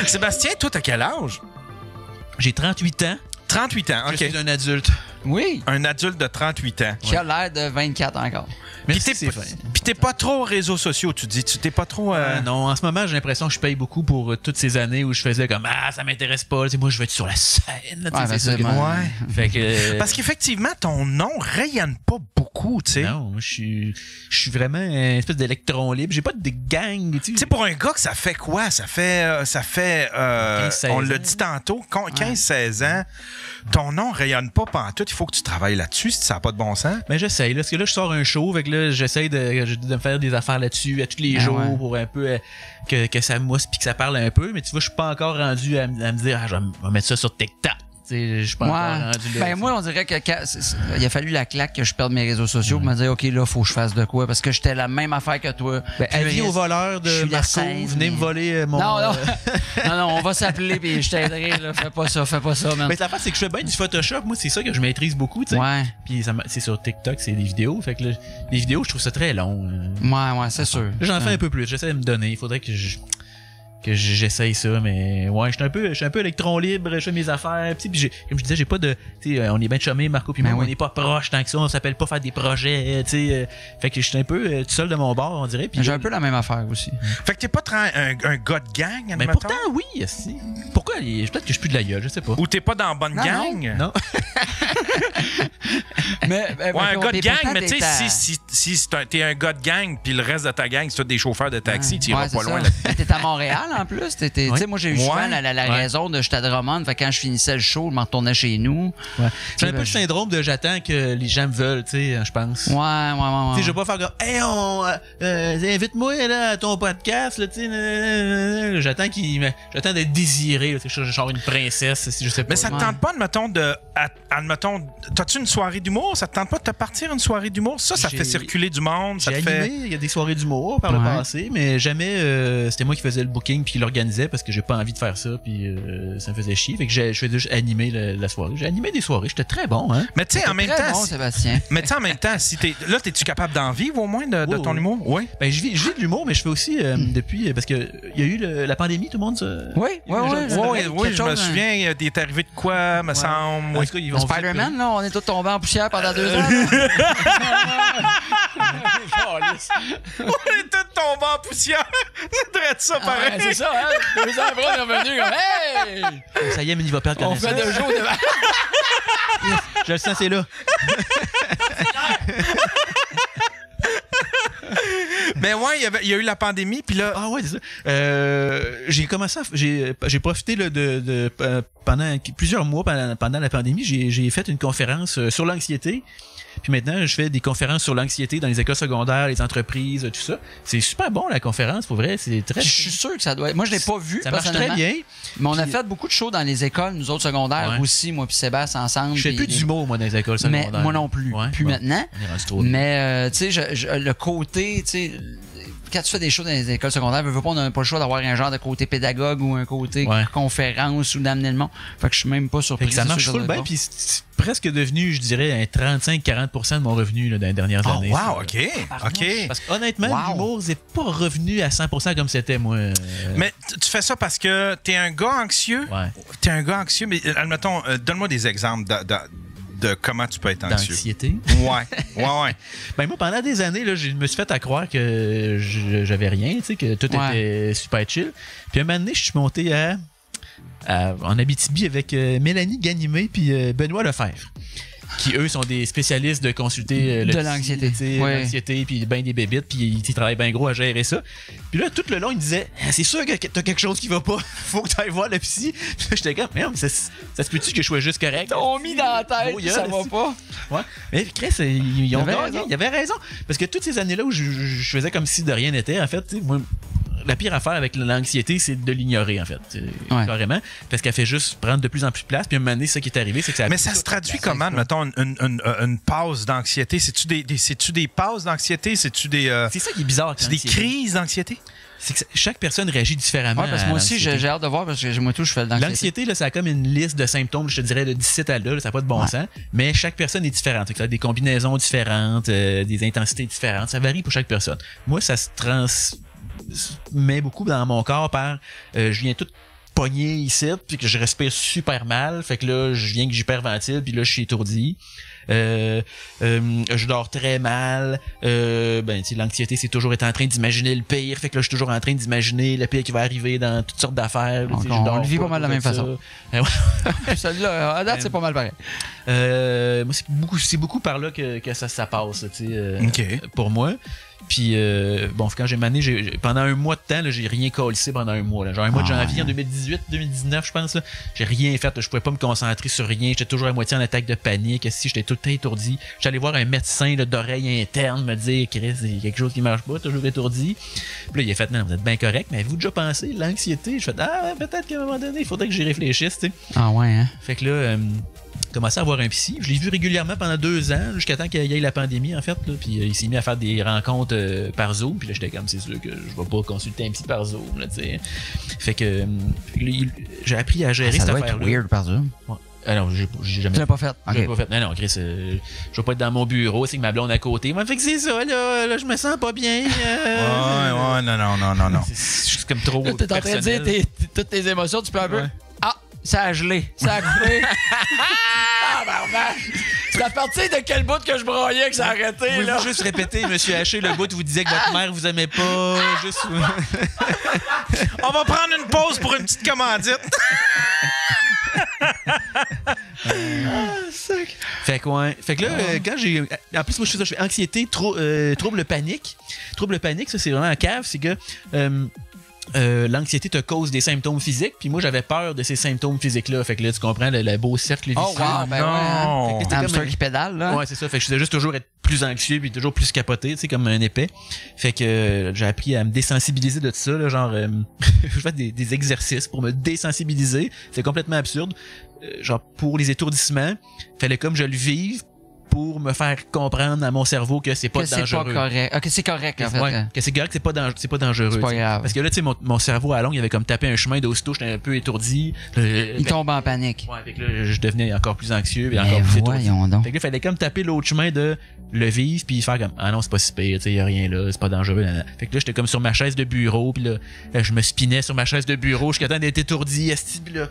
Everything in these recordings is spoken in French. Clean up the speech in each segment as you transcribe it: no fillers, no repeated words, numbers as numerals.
Sébastien, toi, t'as quel âge? J'ai 38 ans. 38 ans, OK. Je suis un adulte. Oui. Un adulte de 38 ans. Qui a l'air de 24 encore. Merci, c'est fin. Puis t'es pas trop aux réseaux sociaux, tu dis. Tu t'es pas trop... Non, en ce moment, j'ai l'impression que je paye beaucoup pour toutes ces années où je faisais comme ça m'intéresse pas. Moi, je veux être sur la scène. Là, Ouais, c'est ça. Ouais. Fait que, Parce qu'effectivement, ton nom rayonne pas beaucoup, tu sais. non, je suis vraiment une espèce d'électron libre. J'ai pas de gang. Tu sais, pour un gars que ça fait quoi? Ça fait 15-16 on l'a ans. dit tantôt, 15-16 ans. Ton nom rayonne pas pantoute. Il faut que tu travailles là-dessus si ça n'a pas de bon sens. Mais j'essaye, là, parce que là, je sors un show, fait que là, j'essaye de me faire des affaires là-dessus à tous les jours pour un peu que ça mousse puis que ça parle un peu. Mais tu vois, je suis pas encore rendu à me dire, je vais mettre ça sur TikTok. Je suis pas encore rendu là. Ben moi, on dirait que il a fallu la claque que je perde mes réseaux sociaux pour me dire, OK, là, faut que je fasse de quoi, parce que j'étais la même affaire que toi. Ben, avis aux voleurs de Marco, venez me voler mon... Non, on va s'appeler puis je t'aiderai, là. Fais pas ça, man. Mais l'affaire, c'est que je fais bien du Photoshop. Moi, c'est ça que je maîtrise beaucoup, tu sais. Ouais. Puis c'est sur TikTok, c'est des vidéos. Fait que là, les vidéos, je trouve ça très long. Ouais, c'est sûr. Là, j'en fais un peu plus. J'essaie de me donner. Il faudrait que j'essaye ça, mais ouais, je suis un peu électron libre, je fais mes affaires, puis comme je disais, j'ai pas de, tu sais, on est bien chumés, Marco puis moi, on n'est pas proches tant que ça, on s'appelle pas faire des projets, tu sais, fait que je suis un peu tout seul de mon bord, on dirait. Puis j'ai un peu la même affaire aussi. Fait que t'es pas un gars de gang, mais admettons? pourtant, oui, si. Pourquoi? Peut-être que je suis plus de la gueule, je sais pas. Ou t'es pas dans la bonne gang? Non. Ouais, un gars de gang, mais tu sais, si t'es un gars de gang, puis le reste de ta gang, c'est tous des chauffeurs de taxi, tu iras pas loin là. T'es à Montréal en plus, tu sais, moi j'ai eu souvent la raison de j'étais à Drummond, fait que quand je finissais le show, je m'en retournais chez nous. Ouais. C'est un peu le syndrome de j'attends que les gens me veulent, tu sais, je pense. Ouais. Tu sais, je vais pas faire comme, hey, invite-moi là à ton podcast, là, tu sais, j'attends d'être désiré, là, genre une princesse, je sais pas. Mais ça te tente pas, admettons, t'as-tu une soirée d'humour? Ça te tente pas de te partir une soirée d'humour? Ça fait circuler du monde. J'ai animé, il y a des soirées d'humour par le passé, mais jamais c'était moi qui faisais le booking puis qui l'organisait parce que j'ai pas envie de faire ça puis ça me faisait chier. Fait que je faisais juste animer la soirée. J'ai animé des soirées, j'étais très bon, hein. Mais tu sais, en même temps, bon, Sébastien. Mais tu sais, en même temps, si t'es-tu capable d'en vivre au moins de ton humour? Oui. Ben, je vis de l'humour, mais je fais aussi depuis, parce que il y a eu la pandémie, tout le monde, ça. Oui, je me souviens, il est arrivé de quoi, me semble. En tout cas, ils vont Spider-Man, là, on est tous tombés en poussière pendant 2 ans. On est tous tombés en poussière. C'est ça, pareil. C'est ça, hein? 2 ans après, on est revenu comme, hey! Ça y est, mais il va perdre connaissance. On fait 2 jours de... Je le sens, c'est là. Mais ouais, il y a eu la pandémie, puis là... Ah ouais, c'est ça. J'ai commencé j'ai profité là, pendant plusieurs mois pendant la pandémie, j'ai fait une conférence sur l'anxiété. Puis maintenant, je fais des conférences sur l'anxiété dans les écoles secondaires, les entreprises, tout ça. C'est super bon, la conférence, pour vrai. C'est très... Je suis sûr que ça doit être... Moi, je l'ai pas vu, ça marche très bien. Mais on a fait beaucoup de shows dans les écoles, nous autres secondaires aussi, moi puis Sébastien ensemble. Je fais plus d'humour, moi, dans les écoles secondaires. Mais moi non plus. Plus maintenant. Mais, tu sais, le côté, tu sais... Quand tu fais des shows dans les écoles secondaires, on n'a pas le choix d'avoir un genre de côté pédagogue ou un côté conférence ou d'amener le monde. Fait que je suis même pas surpris. Ça marche full bien, puis c'est presque devenu, je dirais, un 35-40% de mon revenu là, dans les dernières années. Wow, OK. Parce qu'honnêtement, l'humour, c'est pas revenu à 100% comme c'était, moi. Mais tu fais ça parce que t'es un gars anxieux? Ouais. T'es un gars anxieux, mais admettons, donne-moi des exemples de comment tu peux être anxieux. D'anxiété? Ouais. Ben moi, pendant des années, là, je me suis fait à croire que j'avais rien, tu sais, que tout était super chill. Puis un moment donné, je suis monté en Abitibi avec Mélanie Ganimé puis Benoît Lefebvre, qui, eux, sont des spécialistes de consulter de l'anxiété. L'anxiété, puis ben des bébites, puis ils travaillent bien gros à gérer ça. Puis là, tout le long, ils disaient c'est sûr que t'as quelque chose qui va pas, faut que t'ailles voir le psy. Puis là, j'étais comme, mais ça se peut-tu que je sois juste correct? T'ont mis dans la tête, ça va pas. Ouais. Mais Chris, ils ont gagné, ils avaient raison. Parce que toutes ces années-là où je faisais comme si de rien n'était, en fait, moi, la pire affaire avec l'anxiété, c'est de l'ignorer, en fait. Carrément. Parce qu'elle fait juste prendre de plus en plus de place. Puis à un moment donné, ce qui est arrivé, c'est que ça... Mais ça se traduit comment, mettons, une pause d'anxiété? C'est-tu des pauses d'anxiété? C'est-tu des... C'est ça qui est bizarre. C'est des crises d'anxiété? C'est que chaque personne réagit différemment. Ouais, parce que moi aussi, j'ai hâte de voir, parce que moi tout, je fais de l'anxiété. L'anxiété, là, ça a comme une liste de symptômes, je te dirais, de 17 à là, ça n'a pas de bon sens. Mais chaque personne est différente. Ça a des combinaisons différentes, des intensités différentes. Ça varie pour chaque personne. Moi, ça se transmet beaucoup dans mon corps par... je viens tout pogné ici, puis que je respire super mal, fait que là, je viens que j'hyperventile, puis là, je suis étourdi. Je dors très mal. L'anxiété, c'est toujours être en train d'imaginer le pire, fait que là, je suis toujours en train d'imaginer le pire qui va arriver dans toutes sortes d'affaires. On le vit pas mal de la même façon. Celle-là, à date, c'est pas mal pareil. Moi, c'est beaucoup par là que ça passe, pour moi. Puis, quand j'ai mané, pendant un mois de temps, là, j'ai rien collissé pendant un mois. Là. Genre un mois de janvier en 2018-2019, je pense. Là, j'ai rien fait. Là, je pouvais pas me concentrer sur rien. J'étais toujours à moitié en attaque de panique. Si j'étais tout le temps étourdi. J'allais voir un médecin là, d'oreille interne me dire, Chris, il y a quelque chose qui marche pas, toujours étourdi. Puis là, il a fait, non, vous êtes bien correct, mais avez-vous déjà pensé l'anxiété? Je fais, peut-être qu'à un moment donné, il faudrait que j'y réfléchisse, tu sais. Ah ouais, hein? Fait que là, commencé à voir un psy. Je l'ai vu régulièrement pendant 2 ans, jusqu'à temps qu'il y ait la pandémie, en fait. Là. Puis il s'est mis à faire des rencontres par Zoom. Puis là, j'étais comme, c'est sûr que je vais pas consulter un psy par Zoom. Là, t'sais. Fait que j'ai appris à gérer cette affaire-là. Ça doit être weird par Zoom. Ouais. Alors, j'ai jamais... Tu l'as pas fait? J'ai pas fait. Non, Chris, je vais pas être dans mon bureau, c'est que ma blonde à côté. Moi, fait que c'est ça, là, je me sens pas bien. Ouais, non. C'est comme trop t'es en train de dire toutes tes émotions, tu peux un peu... Ouais. Ah, ça a gelé, ça a coupé. C'est à partir de quel bout que je broyais que ça a arrêté, là? Pouvez-vous juste répéter, Monsieur Haché, le bout où vous disiez que votre mère vous aimait pas, juste... On va prendre une pause pour une petite commandite. Fait que là, quand j'ai... En plus, moi, je fais anxiété, trouble panique. Trouble panique, ça, c'est vraiment un cave, c'est que... l'anxiété te cause des symptômes physiques, puis moi j'avais peur de ces symptômes physiques-là. Fait que là, tu comprends le beau cercle vicieux. Oh wow, ben non! Ouais, hamster qui pédale, là. Ouais, c'est ça. Fait que je faisais juste toujours être plus anxieux, puis toujours plus capoté, tu sais, comme un épais. Fait que j'ai appris à me désensibiliser de tout ça, là, genre, je fais des exercices pour me désensibiliser. C'est complètement absurde. Genre, pour les étourdissements, fallait comme je le vive, pour me faire comprendre à mon cerveau que c'est pas dangereux. C'est pas correct. Ok, c'est correct, en fait. Ouais, que c'est correct, c'est pas dangereux. C'est pas grave. Parce que là, tu sais, mon cerveau à long, il avait comme tapé un chemin d'aussitôt, j'étais un peu étourdi. Il tombe en panique. Ouais, fait que là, je devenais encore plus anxieux et encore plus étourdi. Donc. Fait que là, il fallait comme taper l'autre chemin de le vivre puis faire comme, ah non, c'est pas si pire, tu sais, y a rien là, c'est pas dangereux. Là. Fait que là, j'étais comme sur ma chaise de bureau, puis là, je me spinais sur ma chaise de bureau jusqu'à temps d'être étourdi, pis là...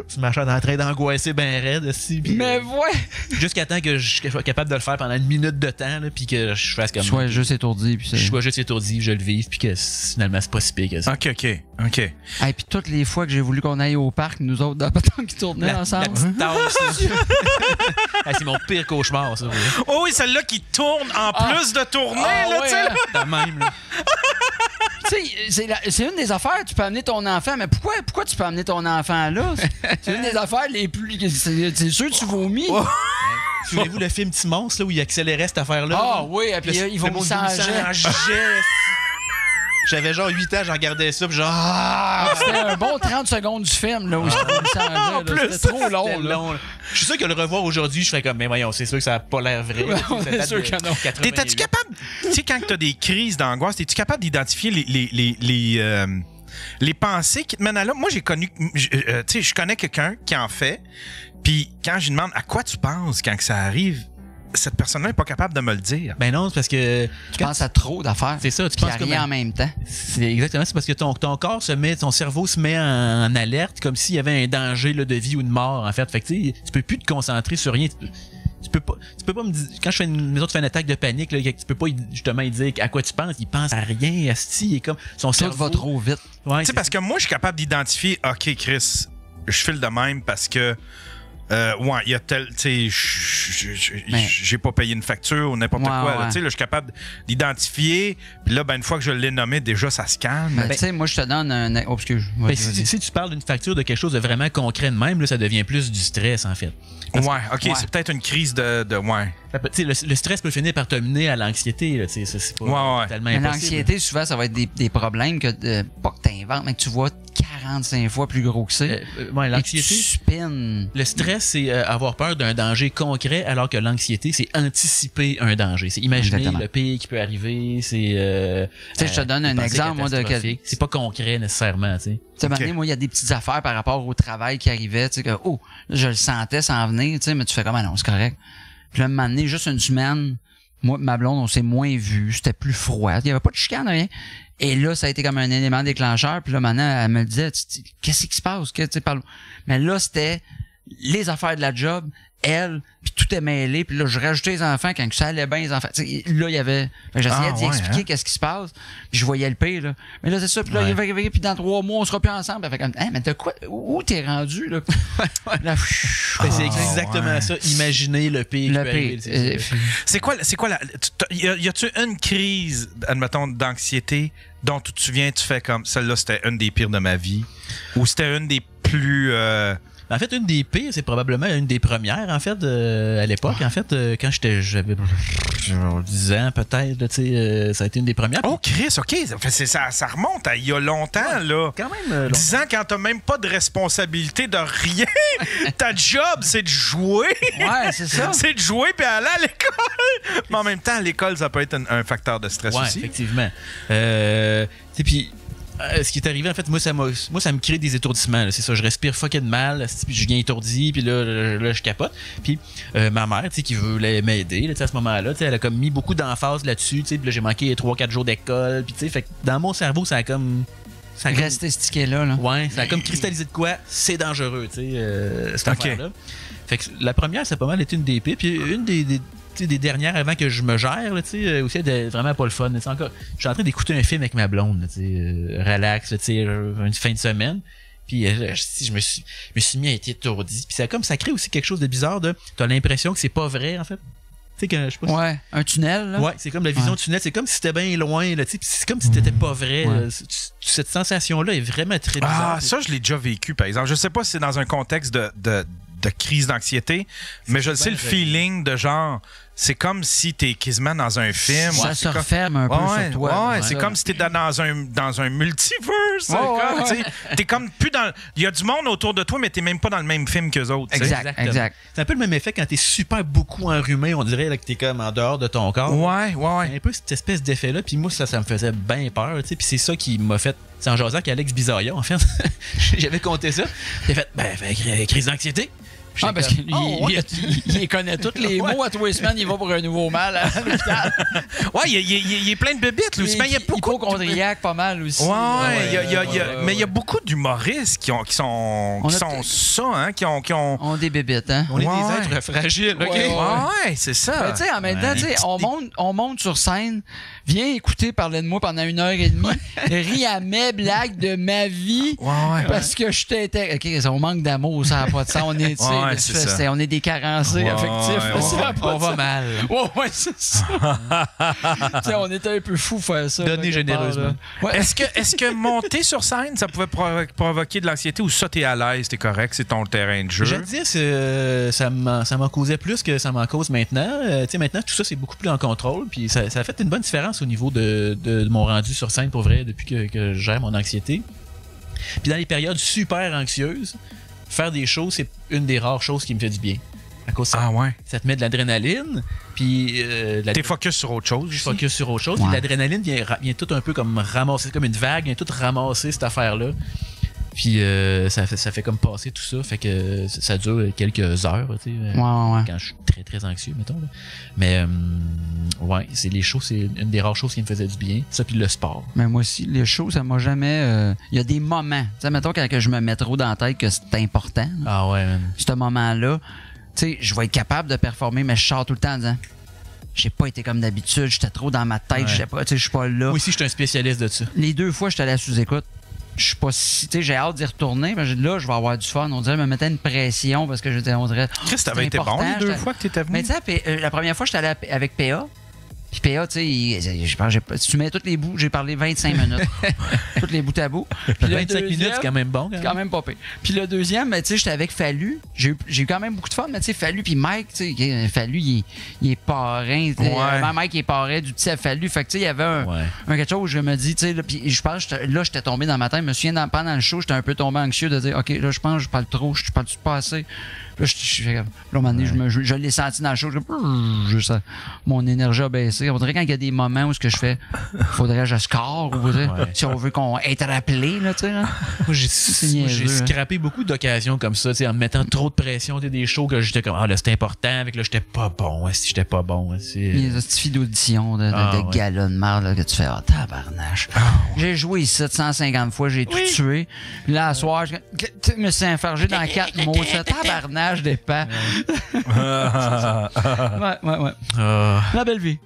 Tu m'achètes en train d'angoisser ben raide aussi. Mais ouais! Jusqu'à temps que je sois capable de le faire pendant une minute de temps, puis que je fasse comme... Sois juste étourdi. Puis je sois juste étourdi, je le vive, puis que finalement, c'est pas si pire que ça. OK. Et puis toutes les fois que j'ai voulu qu'on aille au parc, nous autres, dans le temps qui tournaient ensemble. La petite tasse. C'est mon pire cauchemar, ça. Oh oui, celle-là qui tourne en plus de tourner, là, tu sais. T'as même, là. Tu sais, c'est une des affaires, tu peux amener ton enfant, mais pourquoi tu peux amener ton enfant là? C'est une des affaires les plus... C'est sûr que tu vomis. Oh. Souvenez-vous le film Petit Monstre, là, où il accélérait cette affaire-là? Ah oui, et puis ils vont s'engager. J'avais genre 8 ans, j'en regardais ça, pis genre... C'était un bon 30 secondes du film, là, où c'était trop long, là. Je suis sûr que le revoir aujourd'hui, je ferais comme, mais voyons, c'est sûr que ça n'a pas l'air vrai. C'est sûr que non. T'es-tu capable, tu sais, quand t'as des crises d'angoisse, t'es-tu capable d'identifier les pensées qui te mènent à là? Moi, j'ai connu, tu sais, je connais quelqu'un qui en fait, puis quand je lui demande à quoi tu penses quand que ça arrive, cette personne-là n'est pas capable de me le dire. Ben non, c'est parce que... Tu penses à trop d'affaires. C'est ça, tu penses à rien en même temps. C'est exactement, c'est parce que ton corps ton cerveau se met en alerte, comme s'il y avait un danger là, de vie ou de mort, en fait. Fait que tu peux plus te concentrer sur rien. Tu peux pas me dire, quand je fais une attaque de panique, là, tu peux pas justement lui dire à quoi tu penses. Il pense à rien, asti, il est comme son cerveau. Tout va trop vite. Ouais, tu sais, parce que moi, je suis capable d'identifier, OK, Chris, je file de même parce que ouais, il y a tel, tu sais, j'ai pas payé une facture ou n'importe quoi. Tu sais, là, je suis capable d'identifier. Puis là, ben, une fois que je l'ai nommé, déjà, ça se calme. Tu sais, moi, je te donne un... Oh, excuse. Si tu parles d'une facture de quelque chose de vraiment concret de même, là, ça devient plus du stress, en fait. C'est peut-être une crise de ouais. Le stress peut finir par te mener à l'anxiété. C'est pas tellement impossible. L'anxiété, souvent, ça va être des problèmes que pas que tu inventes, mais que tu vois 45 fois plus gros que c'est. L'anxiété, tu spins. Le stress, c'est avoir peur d'un danger concret, alors que l'anxiété, c'est anticiper un danger. C'est imaginer le pire qui peut arriver. C'est. Tu sais, je te donne un exemple, moi, de quel... C'est pas concret nécessairement, tu sais. Moi, il y a des petites affaires par rapport au travail qui arrivaient, tu sais, que, je le sentais s'en venir, tu sais, mais tu fais comme, non, c'est correct. Puis là, un moment donné, juste une semaine, moi, ma blonde, on s'est moins vu, c'était plus froid. Il n'y avait pas de chicane, rien. Et là, ça a été comme un élément déclencheur. Puis là, maintenant, elle me disait, qu'est-ce qui se passe? Mais là, c'était les affaires de la job, elle, puis tout est mêlé. Puis là, je rajoutais les enfants quand ça allait bien, les enfants. T'sais, là, il y avait... J'essayais d'y expliquer qu'est-ce qui se passe. Puis je voyais le pire, là. Mais là, c'est ça. Puis là, puis dans 3 mois, on sera plus ensemble. Elle fait comme, mais t'as quoi? Où t'es rendu, là? Là c'est exactement ça. Imaginez le pire. Le pire. C'est quoi y a-tu une crise, admettons, d'anxiété dont tu te souviens, tu fais comme, celle-là, c'était une des pires de ma vie? Ou c'était une des plus... En fait, une des pires, c'est probablement une des premières, en fait, à l'époque. En fait, quand j'avais 10 ans, peut-être, tu sais, ça a été une des premières. Oh, Chris, OK. Ça remonte à il y a longtemps, là. Quand même. 10 ans, quand t'as même pas de responsabilité de rien. Ta job, c'est de jouer. Ouais, c'est ça. C'est de jouer puis aller à l'école. Mais en même temps, l'école, ça peut être un facteur de stress aussi. Effectivement. Tu sais, puis... ce qui est arrivé, en fait, moi, ça me crée des étourdissements. C'est ça, je respire fucking mal, puis je viens étourdi, puis là, je capote. Puis ma mère, tu sais, qui voulait m'aider, à ce moment-là, tu sais, elle a comme mis beaucoup d'emphase là-dessus, tu sais, puis là, j'ai manqué 3-4 jours d'école, puis tu sais, fait que dans mon cerveau, ça a comme... Resté stické là. Ouais, ça a comme cristallisé de quoi, c'est dangereux, tu sais, cette affaire-là. Fait que la première, c'est pas mal été une des pires, puis une des dernières avant que je me gère, là, aussi, elle vraiment pas le fun. Encore, je suis en train d'écouter un film avec ma blonde, relax, une fin de semaine. Puis je me suis mis à être étourdi. Puis ça crée aussi quelque chose de bizarre. T'as l'impression que c'est pas vrai, en fait. Je sais pas un tunnel. Là. Ouais, c'est comme la vision tunnel. C'est comme si c'était bien loin. Là, puis c'est comme si t'étais pas vrai. Ouais. Cette sensation-là est vraiment très bizarre. Ah, ça, je l'ai déjà vécu, par exemple. Je sais pas si c'est dans un contexte de crise d'anxiété, mais je sais le feeling de genre, c'est comme si t'es quasiment dans un film. Ça se referme un peu sur toi. Ouais, c'est comme si t'es dans un multiverse. T'es comme plus dans... Il y a du monde autour de toi, mais t'es même pas dans le même film qu'eux autres. Exact. C'est un peu le même effet quand t'es super beaucoup enrhumé, on dirait là, que t'es comme en dehors de ton corps. Ouais. C'est un peu cette espèce d'effet-là, puis moi, ça me faisait bien peur, puis c'est ça qui m'a fait... C'est en jasant qu'Alex Bizarria, en fait. J'avais compté ça. Il a fait, crise d'anxiété. Parce qu'il connaît tous les mots à tous les semaines, il va pour un nouveau mal à l'hôpital. Ouais, il est plein de bébites, lui. Il y a beaucoup hypochondriaque pas mal aussi. Mais il y a beaucoup d'humoristes qui sont ça, hein, qui ont... On des bébites, hein. On est des êtres fragiles, OK? Ouais, c'est ça. Tu sais, en même temps, on monte sur scène, viens écouter parler de moi pendant 1h30, ris à mes blagues de ma vie, parce que je t'étais... OK, on manque d'amour, ça n'a pas de sens. On est, on est des carencés affectifs. On va mal. Ouais, c'est ça. On était un peu fous faire ça. Donner généreusement. Est-ce que monter sur scène, ça pouvait provoquer de l'anxiété ou ça, t'es à l'aise, t'es correct, c'est ton terrain de jeu? Je dis, ça m'en causait plus que ça m'en cause maintenant. Maintenant, tout ça, c'est beaucoup plus en contrôle. Puis ça a fait une bonne différence au niveau de mon rendu sur scène, pour vrai, depuis que je gère mon anxiété. Puis dans les périodes super anxieuses, faire des shows, c'est une des rares choses qui me fait du bien. À cause ça te met de l'adrénaline, puis... T'es focus sur autre chose. Je suis focus sur autre chose, puis l'adrénaline vient tout un peu comme ramasser, comme une vague, vient tout ramasser cette affaire-là. Puis ça fait comme passer tout ça, fait que ça dure quelques heures, tu sais, quand je suis très très anxieux, mettons. Là. Mais c'est les shows, c'est une des rares choses qui me faisait du bien. Ça, puis le sport. Mais moi aussi, les shows, ça m'a jamais... Il y a des moments, tu sais, mettons quand je me mets trop dans la tête que c'est important. Ah ouais, man. Ce moment-là, tu sais, je vais être capable de performer, mais je sors tout le temps en disant... J'ai pas été comme d'habitude, j'étais trop dans ma tête, je sais pas, tu sais, je suis pas là. Moi aussi, je suis un spécialiste de ça. Les 2 fois, j'étais allé à sous-écoute. Je suis pas si. Tu sais, j'ai hâte d'y retourner, mais là, je vais avoir du fun. On dirait, me mettait une pression parce que on dirait. Chris, t'avais été bon les 2 fois que t'étais venu. Mais tu sais, la première fois, j'étais allé avec PA. Puis PA, tu sais, si tu mets tous les bouts, j'ai parlé 25 minutes. Tous les bouts à bout. Puis 25 minutes, c'est quand même bon. C'est quand même pas pire. Puis le deuxième, tu sais, j'étais avec Fallu. J'ai eu quand même beaucoup de fun, mais tu sais, Fallu puis Mike, tu sais, Fallu, il est parrain. Mike, il est parrain du petit Fallu. Fait que tu sais, il y avait un quelque chose où je me dis, tu sais, puis je pense, là, j'étais tombé dans ma tête. Je me souviens, pendant le show, j'étais un peu tombé anxieux de dire, OK, là, je pense que je parle trop, je parle pas assez. Là, un moment donné, je l'ai senti dans le show. Mon énergie a baissé. sais. On dirait quand il y a des moments où ce que je fais, faudrait que je score, ou si on veut qu'on être rappelé, là, tu sais. Moi, j'ai scrappé beaucoup d'occasions comme ça, tu sais, en me mettant trop de pression, des shows que j'étais comme, là, c'était important, avec là, j'étais pas bon, si j'étais pas bon. Les petites d'audition, de gala de marde, là, que tu fais, tabarnache. J'ai joué 750 fois, j'ai tout tué. Puis là, à soir, je me suis enfargé dans 4 mots. Tu fais, tabarnache d'épais. Ouais. La belle vie.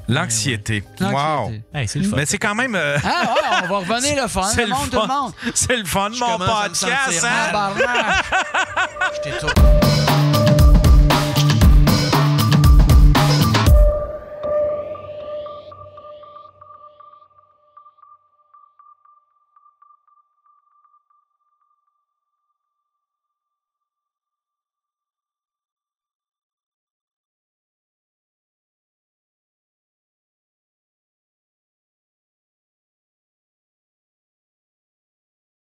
L'anxiété. Wow. Hey, c'est le fun. Mais c'est quand même. On va revenir le fun. C'est le fun. C'est le fun, mon podcast, hein? Tabarnache. Je t'ai tout.